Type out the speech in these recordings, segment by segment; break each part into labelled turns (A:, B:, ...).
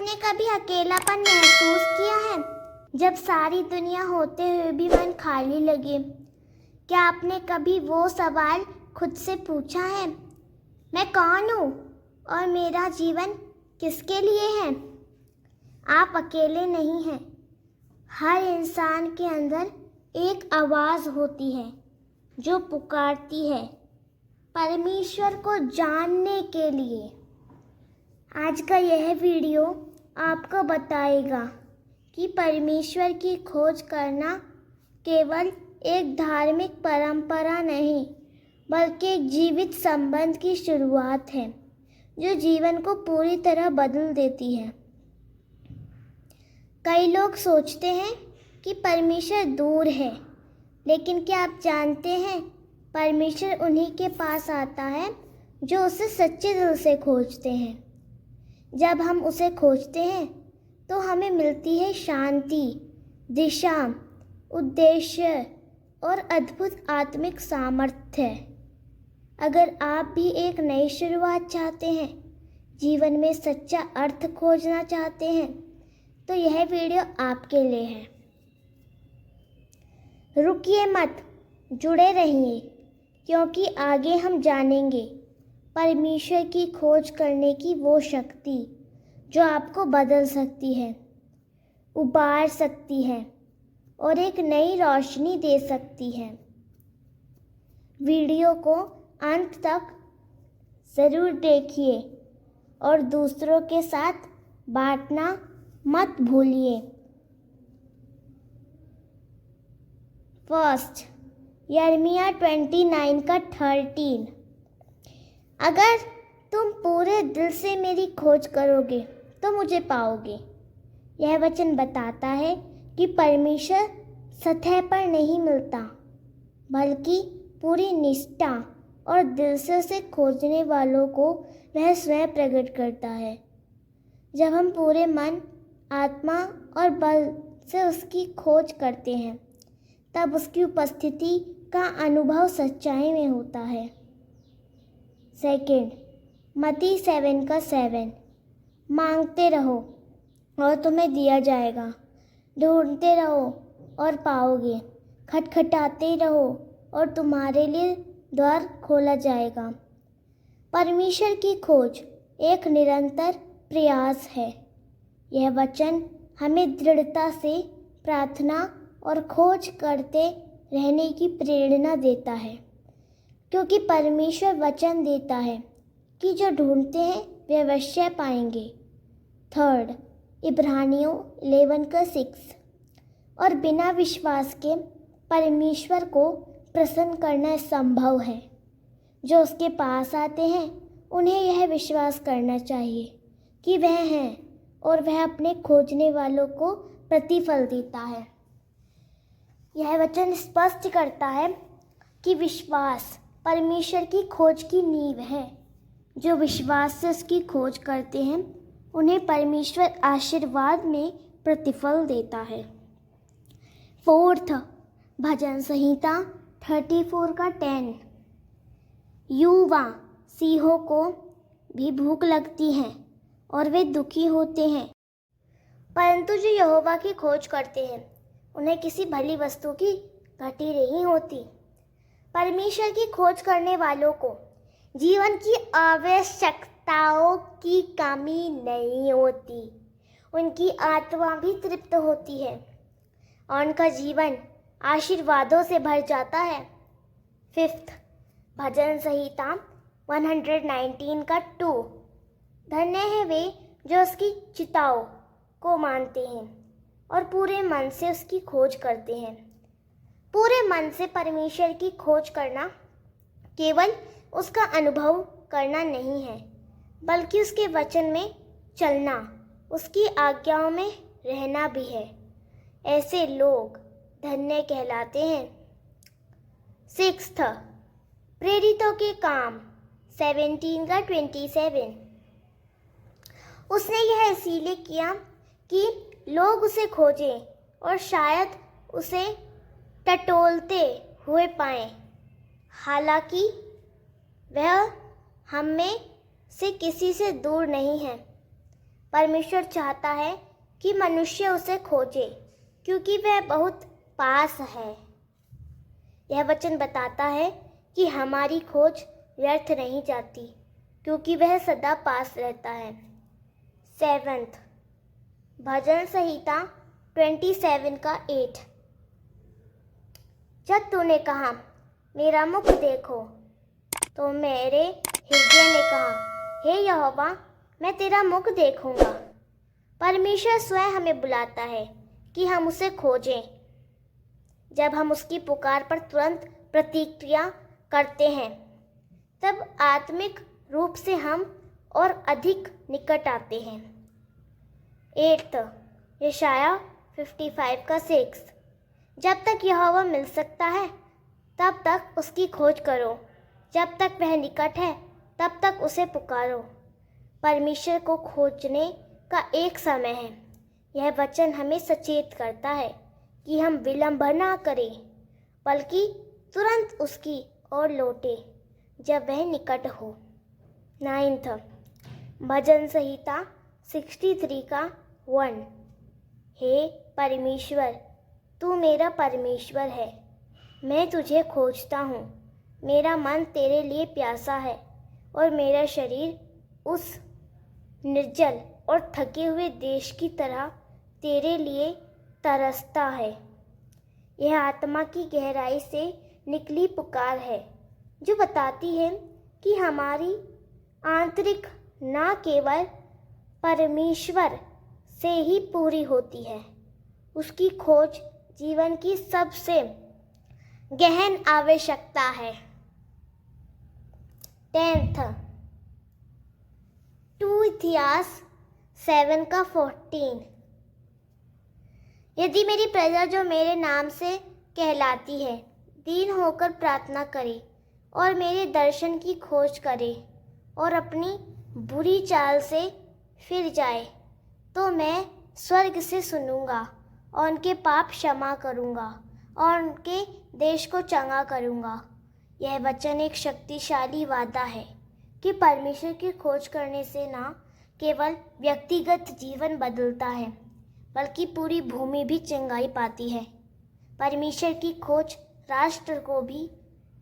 A: आपने कभी अकेलापन महसूस किया है, जब सारी दुनिया होते हुए भी मन खाली लगे? क्या आपने कभी वो सवाल खुद से पूछा है, मैं कौन हूँ और मेरा जीवन किसके लिए है? आप अकेले नहीं हैं। हर इंसान के अंदर एक आवाज़ होती है जो पुकारती है परमेश्वर को जानने के लिए। आज का यह वीडियो आपको बताएगा कि परमेश्वर की खोज करना केवल एक धार्मिक परंपरा नहीं, बल्कि एक जीवित संबंध की शुरुआत है जो जीवन को पूरी तरह बदल देती है। कई लोग सोचते हैं कि परमेश्वर दूर है, लेकिन क्या आप जानते हैं परमेश्वर उन्हीं के पास आता है जो उसे सच्चे दिल से खोजते हैं। जब हम उसे खोजते हैं तो हमें मिलती है शांति, दिशा, उद्देश्य और अद्भुत आत्मिक सामर्थ्य। अगर आप भी एक नई शुरुआत चाहते हैं, जीवन में सच्चा अर्थ खोजना चाहते हैं, तो यह वीडियो आपके लिए है। रुकिए मत, जुड़े रहिए, क्योंकि आगे हम जानेंगे परमेश्वर की खोज करने की वो शक्ति जो आपको बदल सकती है, उबार सकती है और एक नई रोशनी दे सकती है। वीडियो को अंत तक ज़रूर देखिए और दूसरों के साथ बांटना मत भूलिए। फर्स्ट, यिर्मयाह 29 का 13। अगर तुम पूरे दिल से मेरी खोज करोगे तो मुझे पाओगे। यह वचन बताता है कि परमेश्वर सतह पर नहीं मिलता, बल्कि पूरी निष्ठा और दिल से उसे खोजने वालों को वह स्वयं प्रकट करता है। जब हम पूरे मन, आत्मा और बल से उसकी खोज करते हैं, तब उसकी उपस्थिति का अनुभव सच्चाई में होता है। सेकंड, मत्ती 7 का 7। मांगते रहो और तुम्हें दिया जाएगा, ढूंढते रहो और पाओगे, खटखटाते रहो और तुम्हारे लिए द्वार खोला जाएगा। परमेश्वर की खोज एक निरंतर प्रयास है। यह वचन हमें दृढ़ता से प्रार्थना और खोज करते रहने की प्रेरणा देता है, क्योंकि परमेश्वर वचन देता है कि जो ढूंढते हैं वे अवश्य पाएंगे। थर्ड, इब्रानियों 11 का 6। और बिना विश्वास के परमेश्वर को प्रसन्न करना संभव है। जो उसके पास आते हैं उन्हें यह विश्वास करना चाहिए कि वह है और वह अपने खोजने वालों को प्रतिफल देता है। यह वचन स्पष्ट करता है कि विश्वास परमेश्वर की खोज की नींव है। जो विश्वास से उसकी खोज करते हैं उन्हें परमेश्वर आशीर्वाद में प्रतिफल देता है। फोर्थ, भजन संहिता 34 का 10। युवा सिंहों को भी भूख लगती है और वे दुखी होते हैं, परंतु जो यहोवा की खोज करते हैं उन्हें किसी भली वस्तु की घटी नहीं होती। परमेश्वर की खोज करने वालों को जीवन की आवश्यकताओं की कमी नहीं होती। उनकी आत्मा भी तृप्त होती है और उनका जीवन आशीर्वादों से भर जाता है। फिफ्थ, भजन संहिता 119 का 2। धन्य है वे जो उसकी चिताओं को मानते हैं और पूरे मन से उसकी खोज करते हैं। पूरे मन से परमेश्वर की खोज करना केवल उसका अनुभव करना नहीं है, बल्कि उसके वचन में चलना, उसकी आज्ञाओं में रहना भी है। ऐसे लोग धन्य कहलाते हैं। सिक्स्थ, प्रेरितों के काम 17 का 27। उसने यह इसीलिए किया कि लोग उसे खोजें और शायद उसे टटोलते हुए पाएं। हालांकि वह हम में से किसी से दूर नहीं है, परमेश्वर चाहता है कि मनुष्य उसे खोजे क्योंकि वह बहुत पास है। यह वचन बताता है कि हमारी खोज व्यर्थ नहीं जाती क्योंकि वह सदा पास रहता है। 7th, भजन संहिता 27 का 8। जब तूने कहा मेरा मुख देखो, तो मेरे हृदय ने कहा हे यहोवा, मैं तेरा मुख देखूंगा। परमेश्वर स्वयं हमें बुलाता है कि हम उसे खोजें। जब हम उसकी पुकार पर तुरंत प्रतिक्रिया करते हैं, तब आत्मिक रूप से हम और अधिक निकट आते हैं। 8th, यशाया 55 का 6। जब तक यहोवा मिल सकता है तब तक उसकी खोज करो, जब तक वह निकट है तब तक उसे पुकारो। परमेश्वर को खोजने का एक समय है। यह वचन हमें सचेत करता है कि हम विलंब न करें, बल्कि तुरंत उसकी ओर लौटे जब वह निकट हो। 9th, भजन संहिता 63 का 1। हे परमेश्वर, तू मेरा परमेश्वर है, मैं तुझे खोजता हूँ। मेरा मन तेरे लिए प्यासा है और मेरा शरीर उस निर्जल और थके हुए देश की तरह तेरे लिए तरसता है। यह आत्मा की गहराई से निकली पुकार है जो बताती है कि हमारी आंतरिक न केवल परमेश्वर से ही पूरी होती है, उसकी खोज जीवन की सबसे गहन आवश्यकता है। 10th, 2 इतिहास 7 का 14। यदि मेरी प्रजा जो मेरे नाम से कहलाती है दीन होकर प्रार्थना करे और मेरे दर्शन की खोज करे और अपनी बुरी चाल से फिर जाए, तो मैं स्वर्ग से सुनूंगा और उनके पाप क्षमा करूंगा और उनके देश को चंगा करूंगा। यह वचन एक शक्तिशाली वादा है कि परमेश्वर की खोज करने से न केवल व्यक्तिगत जीवन बदलता है, बल्कि पूरी भूमि भी चंगाई पाती है। परमेश्वर की खोज राष्ट्र को भी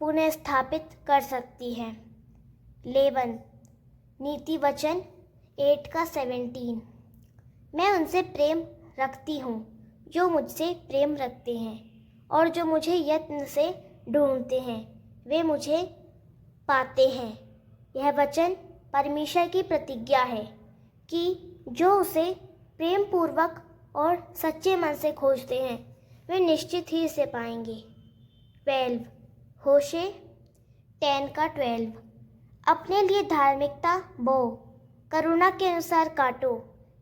A: पुनः स्थापित कर सकती है। 11, नीति वचन 8 का 17। मैं उनसे प्रेम रखती हूँ जो मुझसे प्रेम रखते हैं, और जो मुझे यत्न से ढूंढते हैं वे मुझे पाते हैं। यह वचन परमेश्वर की प्रतिज्ञा है कि जो उसे प्रेम पूर्वक और सच्चे मन से खोजते हैं वे निश्चित ही इसे पाएंगे। 12, होशे 10 का 12। अपने लिए धार्मिकता बो, करुणा के अनुसार काटो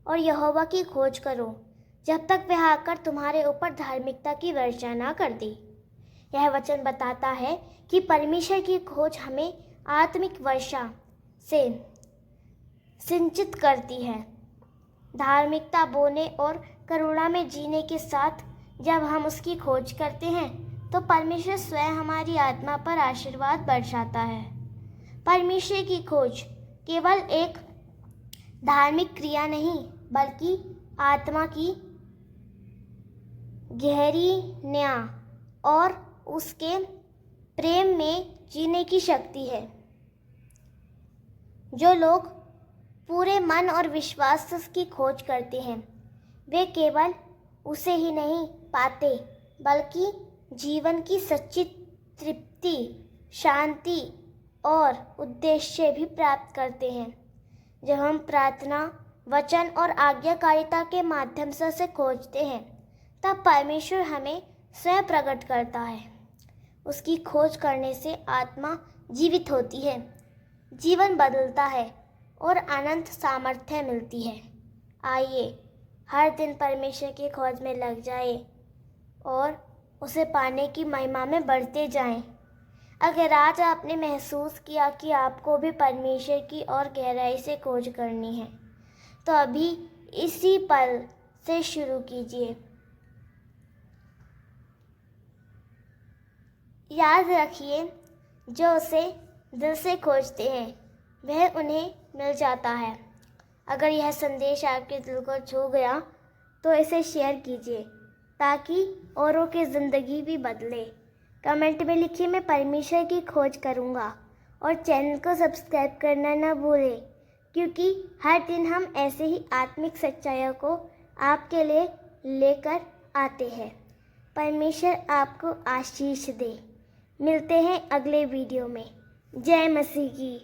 A: और यहोवा की खोज करो जब तक वह आकर तुम्हारे ऊपर धार्मिकता की वर्षा ना कर दे। यह वचन बताता है कि परमेश्वर की खोज हमें आत्मिक वर्षा से सिंचित करती है। धार्मिकता बोने और करुणा में जीने के साथ जब हम उसकी खोज करते हैं तो परमेश्वर स्वयं हमारी आत्मा पर आशीर्वाद बरसाता है। परमेश्वर की खोज केवल एक धार्मिक क्रिया नहीं, बल्कि आत्मा की गहरी न्याय और उसके प्रेम में जीने की शक्ति है। जो लोग पूरे मन और विश्वास से उसकी खोज करते हैं वे केवल उसे ही नहीं पाते, बल्कि जीवन की सच्ची तृप्ति, शांति और उद्देश्य भी प्राप्त करते हैं। जब हम प्रार्थना, वचन और आज्ञाकारिता के माध्यम से उसे खोजते हैं तब परमेश्वर हमें स्वयं प्रकट करता है। उसकी खोज करने से आत्मा जीवित होती है, जीवन बदलता है और अनंत सामर्थ्य मिलती है। आइए हर दिन परमेश्वर की खोज में लग जाए और उसे पाने की महिमा में बढ़ते जाएं। अगर आज आपने महसूस किया कि आपको भी परमेश्वर की और गहराई से खोज करनी है, तो अभी इसी पल से शुरू कीजिए। याद रखिए, जो उसे दिल से खोजते हैं वह उन्हें मिल जाता है। अगर यह संदेश आपके दिल को छू गया तो इसे शेयर कीजिए ताकि औरों की ज़िंदगी भी बदले। कमेंट में लिखिए मैं परमेश्वर की खोज करूँगा और चैनल को सब्सक्राइब करना ना भूलें, क्योंकि हर दिन हम ऐसे ही आत्मिक सच्चाइयों को आपके लिए लेकर आते हैं। परमेश्वर आपको आशीष दे। मिलते हैं अगले वीडियो में। जय मसीह की।